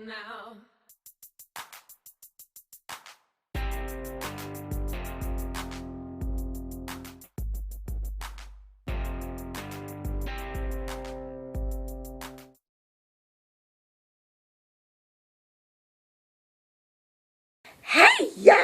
now. Hey, y'all!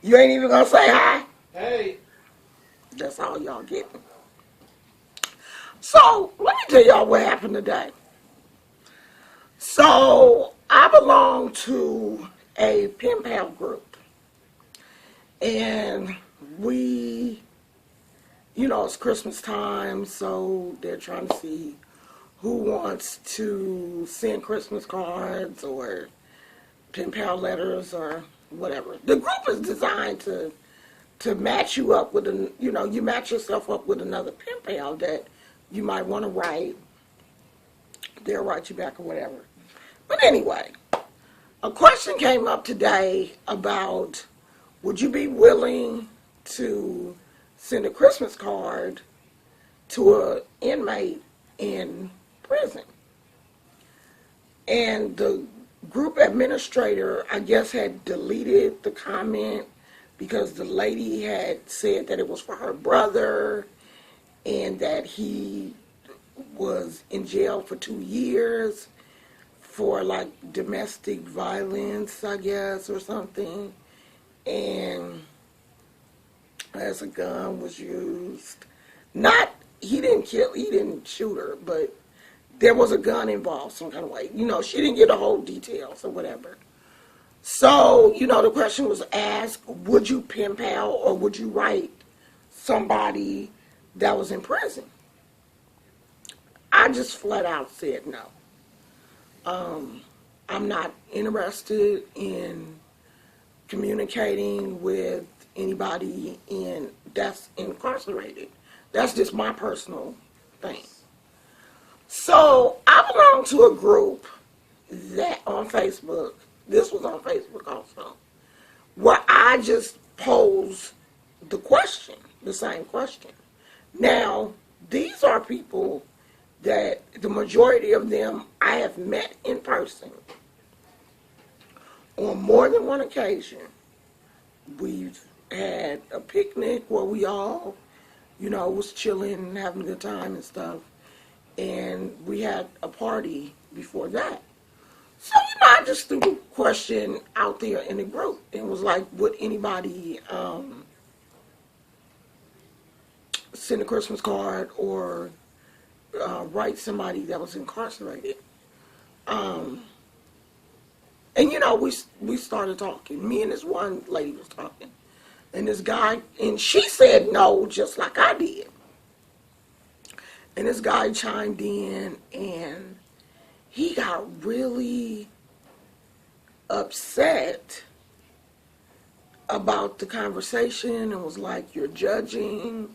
You ain't even gonna say hi? Hey. That's all y'all get. So, let me tell y'all what happened today. So, I belong to a pen pal group. And it's Christmas time, so they're trying to see who wants to send Christmas cards or pen pal letters or whatever. The group is designed to match you up with you match yourself up with another pen pal that you might want to write. They'll write you back or whatever. But anyway, a question came up today about would you be willing to send a Christmas card to an inmate in prison? And the group administrator, I guess, had deleted the comment because the lady had said that it was for her brother and that he was in jail for 2 years for like domestic violence, I guess, or something. And as a gun was used. Not, he didn't shoot her, but there was a gun involved some kind of way. She didn't get the whole details or whatever. So, the question was asked, would you pen pal or would you write somebody that was in prison? I just flat out said no. I'm not interested in communicating with anybody that's incarcerated. That's just my personal thing. So I belong to a group that on Facebook, this was on Facebook also, where I just pose the question, the same question. Now, these are people that the majority of them I have met in person on more than one occasion. We've had a picnic where we all, was chilling and having a good time and stuff. And we had a party before that. So, I just threw the question out there in the group and was like, would anybody send a Christmas card or write somebody that was incarcerated? And we started talking. Me and this one lady was talking. And this guy, and she said no, just like I did. And this guy chimed in and he got really upset about the conversation and was like, you're judging.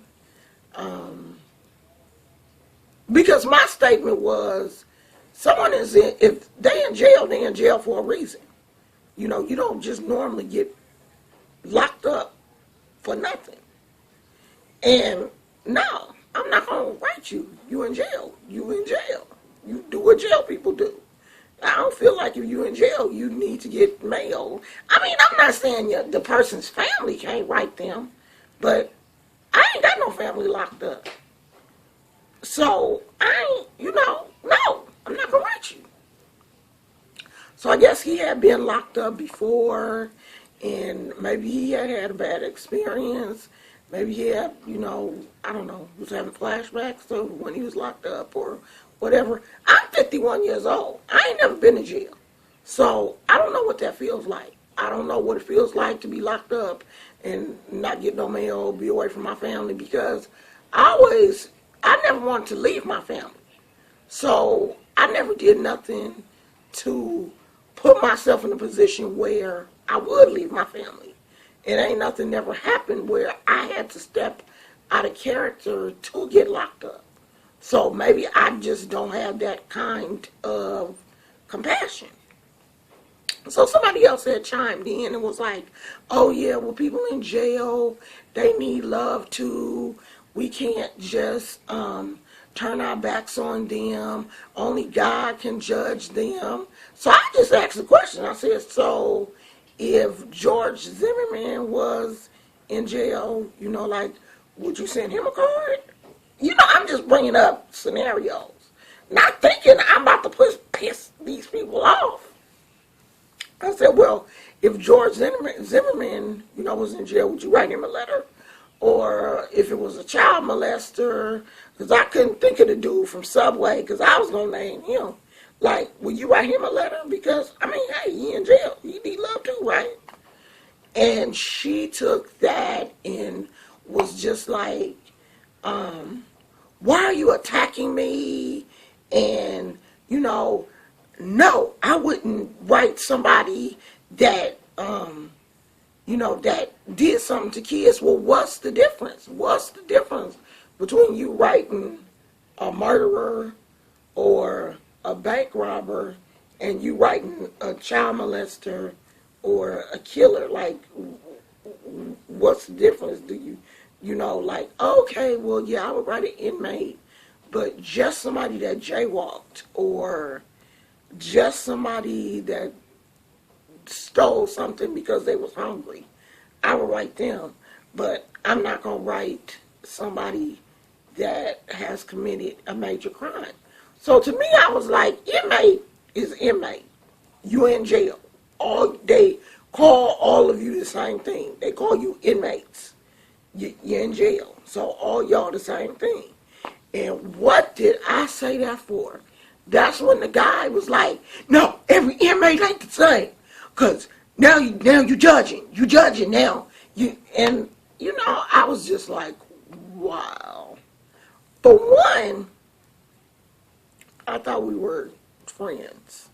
Because my statement was, someone if they in jail, they in jail for a reason. You don't just normally get locked up for nothing. And no, I'm not going to write you. You in jail. You in jail. You do what jail people do. I don't feel like if you're in jail, you need to get mail. I mean, I'm not saying the person's family can't write them, but I ain't got no family locked up. So, no, I'm not going to write you. So I guess he had been locked up before, and maybe he had a bad experience. Maybe he had, I don't know, was having flashbacks to when he was locked up or whatever. I'm 51 years old. I ain't never been in jail. So I don't know what that feels like. I don't know what it feels like to be locked up and not get no mail, be away from my family, because I never wanted to leave my family. So I never did nothing to put myself in a position where I would leave my family. It ain't nothing never happened where I had to step out of character to get locked up. So maybe I just don't have that kind of compassion. So somebody else had chimed in and was like, oh yeah, well, people in jail, they need love too. We can't just turn our backs on them. Only God can judge them. So I just asked the question. I said, so if George Zimmerman was in jail, like, would you send him a card? I'm just bringing up scenarios. Not thinking I'm about to piss these people off. I said, well, if George Zimmerman, was in jail, would you write him a letter? Or if it was a child molester, because I couldn't think of the dude from Subway, because I was going to name him. Like, will you write him a letter? Because, hey, he in jail. He need love too, right? And she took that and was just like, why are you attacking me? And, no, I wouldn't write somebody that, that did something to kids. Well, what's the difference? What's the difference between you writing a murderer or a bank robber and you writing a child molester or a killer? Like, what's the difference? Do you like, okay, well, yeah, I would write an inmate, but just somebody that jaywalked or just somebody that stole something because they was hungry, I would write them. But I'm not going to write somebody that has committed a major crime. So to me, I was like, inmate is inmate. You're in jail. They call all of you the same thing. They call you inmates. You're in jail. So all y'all the same thing. And what did I say that for? That's when the guy was like, no, every inmate ain't the same. Because now you judging. You judging now. I was just like, wow. For one, I thought we were friends.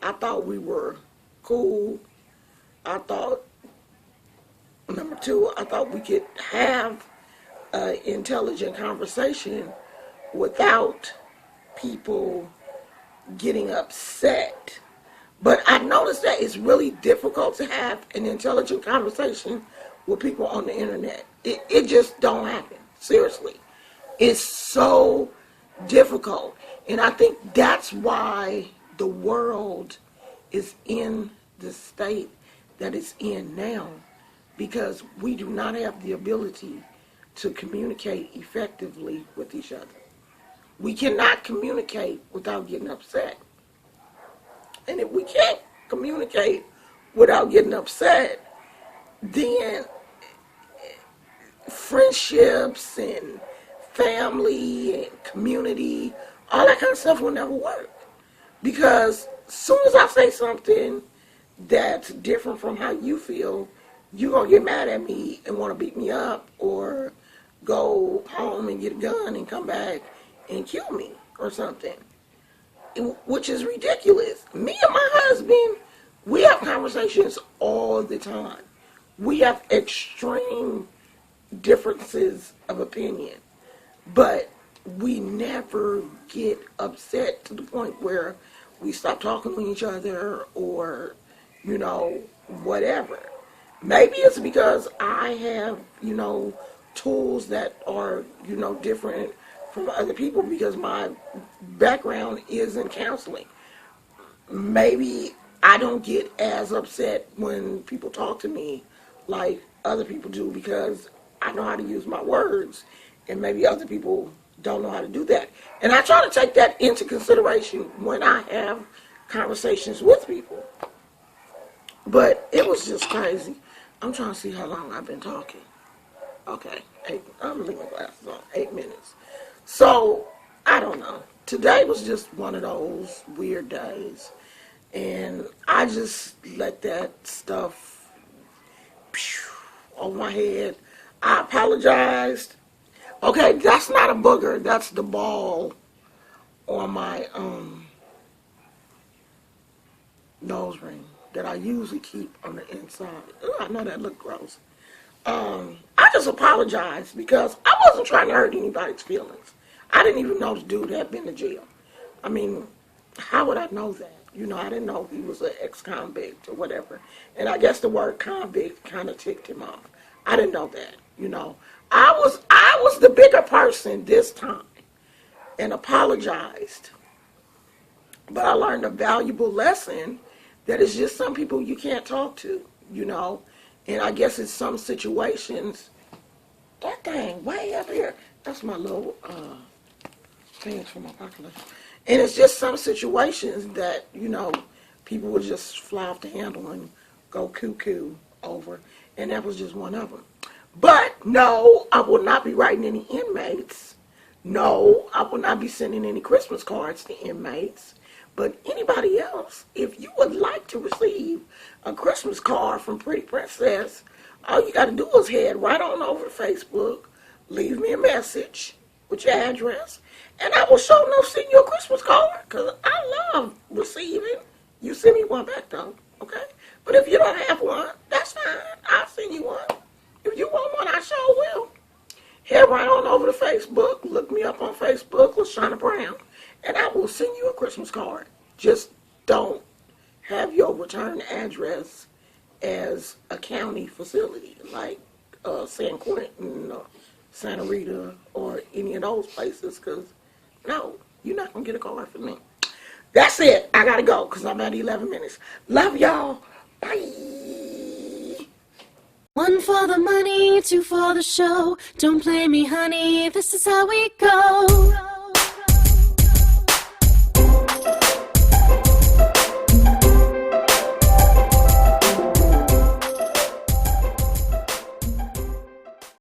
I thought we were cool. Number two, I thought we could have an intelligent conversation without people getting upset. But I noticed that it's really difficult to have an intelligent conversation with people on the internet. It just don't happen. Seriously. It's so difficult. And I think that's why the world is in the state that it's in now. Because we do not have the ability to communicate effectively with each other. We cannot communicate without getting upset. And if we can't communicate without getting upset, then friendships and family and community, all that kind of stuff will never work. Because as soon as I say something that's different from how you feel, you're going to get mad at me and want to beat me up or go home and get a gun and come back and kill me or something, which is ridiculous. Me and my husband, we have conversations all the time. We have extreme differences of opinion, but we never get upset to the point where we stop talking to each other or, whatever. Maybe it's because I have, tools that are, different from other people because my background is in counseling. Maybe I don't get as upset when people talk to me like other people do because I know how to use my words, and maybe other people don't know how to do that. And I try to take that into consideration when I have conversations with people. But it was just crazy. I'm trying to see how long I've been talking. Okay, I'm leaving my glasses on. 8 minutes. So, I don't know. Today was just one of those weird days. And I just let that stuff on my head. I apologized. Okay, that's not a booger. That's the ball on my nose ring that I usually keep on the inside. Ooh, I know that looked gross. I just apologized because I wasn't trying to hurt anybody's feelings. I didn't even know the dude had been to jail. I mean, how would I know that? I didn't know he was an ex-convict or whatever. And I guess the word convict kind of ticked him off. I didn't know that, I was the bigger person this time. and apologized. But I learned a valuable lesson that it's just some people you can't talk to, you know. And I guess it's some situations. That thing way up here. That's my little things from my pocket. And it's just some situations that, you know, people would just fly off the handle and go cuckoo over. And that was just one of them. But no, I will not be writing any inmates. No, I will not be sending any Christmas cards to inmates. But anybody else, if you would like to receive a Christmas card from Pretty Princess, all you got to do is head right on over to Facebook, leave me a message with your address, and I will sure enough send you a Christmas card, because I love receiving. You send me one back, though, okay? But if you don't have one, that's fine. I'll send you one. If you want one, I sure will. Head right on over to Facebook. Look me up on Facebook, LaShawna Brown, and I will send you a Christmas card. Just don't have your return address as a county facility like San Quentin or Santa Rita or any of those places, because no, you're not going to get a card from me. That's it. I got to go because I'm at 11 minutes. Love y'all. Bye. One for the money, two for the show. Don't play me, honey, this is how we go.